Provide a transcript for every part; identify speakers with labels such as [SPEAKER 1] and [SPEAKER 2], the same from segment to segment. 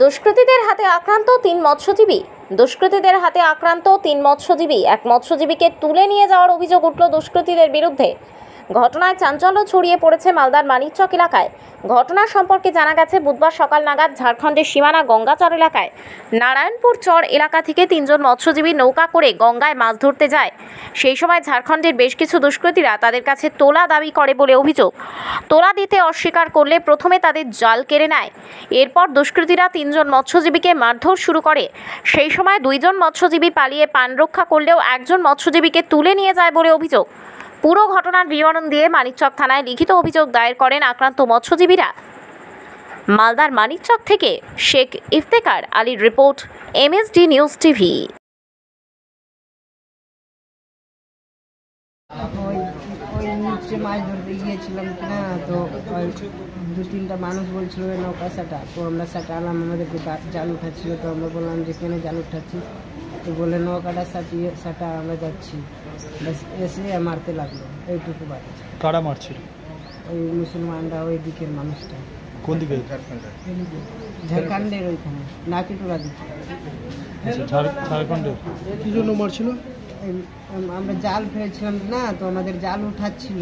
[SPEAKER 1] দুষ্কৃতীদের হাতে আক্রান্ত তিন মৎস্যজীবী এক মৎস্যজীবীকে তুলে নিয়ে যাওয়ার অভিযোগ উঠল দুষ্কৃতীদের বিরুদ্ধে। ঘটনায় চাঞ্চল্য ছড়িয়ে পড়েছে মালদার মানিকচক এলাকায়। ঘটনা সম্পর্কে জানা গেছে, বুধবার সকাল নাগাদ ঝাড়খণ্ডের সীমানা গঙ্গাচর এলাকায় নারায়ণপুর চর এলাকা থেকে তিনজন মৎস্যজীবী নৌকা করে গঙ্গায় মাছ ধরতে যায়। সেই সময় ঝাড়খণ্ডের বেশ কিছু দুষ্কৃতীরা তাদের কাছে তোলা দাবি করে বলে অভিযোগ। তোলা দিতে অস্বীকার করলে প্রথমে তাদের জাল কেড়ে নেয়। এরপর দুষ্কৃতীরা তিনজন মৎস্যজীবীকে মারধর শুরু করে। সেই সময় দুইজন মৎস্যজীবী পালিয়ে প্রাণ রক্ষা করলেও একজন মৎস্যজীবীকে তুলে নিয়ে যায় বলে অভিযোগ। পুরো ঘটনার বিবরণ দিয়ে মানিকচক থানায় লিখিত অভিযোগ দায়ের করেন আক্রান্ত মৎস্যজীবীরা। মালদার মানিকচক থেকে শেখ ইফতেখার আলীর রিপোর্ট, MSD নিউজ টিভি।
[SPEAKER 2] ওই নিচে মাছ ধরতে গিয়েছিলাম কিনা, তো ওই দু তিনটা মানুষ বলছিল নৌকা সাটা, তো আমরা সাটালাম। আমাদেরকে জাল উঠাচ্ছিল, তো আমরা বললাম যে কেন জাল উঠাচ্ছি, তো বলে নৌকাটা সাটা আমরা যাচ্ছি। ব্যাস এসে মারতে লাগলো, এইটুকু বাদ।
[SPEAKER 3] কারা মারছিল?
[SPEAKER 2] ওই মুসলমানরা, ওই দিকের মানুষটা।
[SPEAKER 3] কোন দিকে?
[SPEAKER 2] ঝাড়খণ্ডের ওইখানে নাকিটুরা দিকে।
[SPEAKER 3] ঝাড়খণ্ডের। কি জন্য মারছিল?
[SPEAKER 2] আমরা জাল ফেলেছিলাম না, তো আমাদের জাল উঠাচ্ছিল।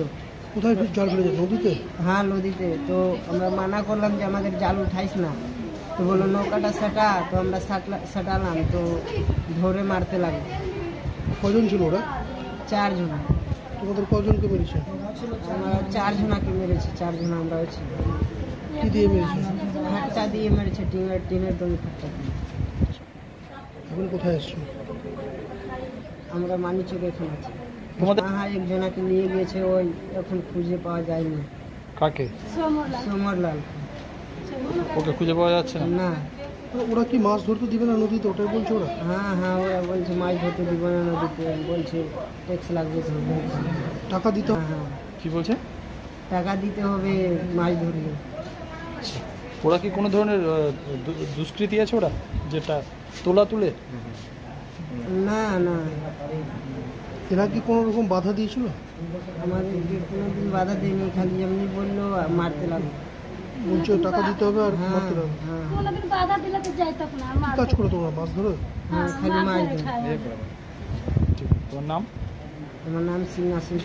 [SPEAKER 3] কোথায় জাল ফেলেছে? নদীতে?
[SPEAKER 2] হ্যাঁ, নদীতে। তো আমরা মানা করলাম যে আমাদের জাল উঠাইস না, তো বললো নৌকাটা সাটা, তো আমরা সাটালাম, তো ধরে মারতে লাগলো।
[SPEAKER 3] কজন ছিল ওরা?
[SPEAKER 2] 4 জন।
[SPEAKER 3] তোমাদের কজনকে মেরেছে?
[SPEAKER 2] আমরা 4 জনাকে মেরেছি, 4 জন আমরাও ছিল।
[SPEAKER 3] কি দিয়ে মেরেছে?
[SPEAKER 2] ফাট্টা দিয়ে মেরেছে, টিনের দড়ি ফাট্টা দিয়ে।
[SPEAKER 3] এখন কোথায় আসছো?
[SPEAKER 2] আমরা মানিকচকে এখন আছি।
[SPEAKER 3] তোমাদের?
[SPEAKER 2] হ্যাঁ, একজনাকে নিয়ে গিয়েছে, ওই এখন খুঁজে পাওয়া যায়নি।
[SPEAKER 3] কাকে?
[SPEAKER 2] সমরলাল।
[SPEAKER 3] ওকে খুঁজে পাওয়া যাচ্ছে
[SPEAKER 2] না।
[SPEAKER 3] ওরা কি মাছ ধরতে দিবে না নদীতে, ওটাই বলছে ওরা?
[SPEAKER 2] হ্যাঁ, ওরা বলছে মাছ ধরতে দিব না নদীতে, বলছে ট্যাক্স লাগবে ধরবে।
[SPEAKER 3] টাকা দিতে?
[SPEAKER 2] হ্যাঁ।
[SPEAKER 3] কি বলছে? টাকা
[SPEAKER 2] দিতে হবে মাছ ধরলে।
[SPEAKER 3] ওরা কি কোনো ধরনের দুষ্কৃতি আছে ওরা, যেটা তোলা তুলে?
[SPEAKER 2] না না,
[SPEAKER 3] এরা কি কোনো রকম বাধা দিয়েছিল?
[SPEAKER 2] আমাদেরকে কোনোদিন বাধা দেয়নি, খালি এমনি বললো মারতে লাগলো।
[SPEAKER 3] বলছে টাকা দিতে হবে আর মারতে লাগবে। কি কাজ করো তোমরা? মাছ ধরো?
[SPEAKER 2] হ্যাঁ, খালি মাছ ধরো।
[SPEAKER 3] তোমার নাম?
[SPEAKER 2] আমার নাম সিংহাসন।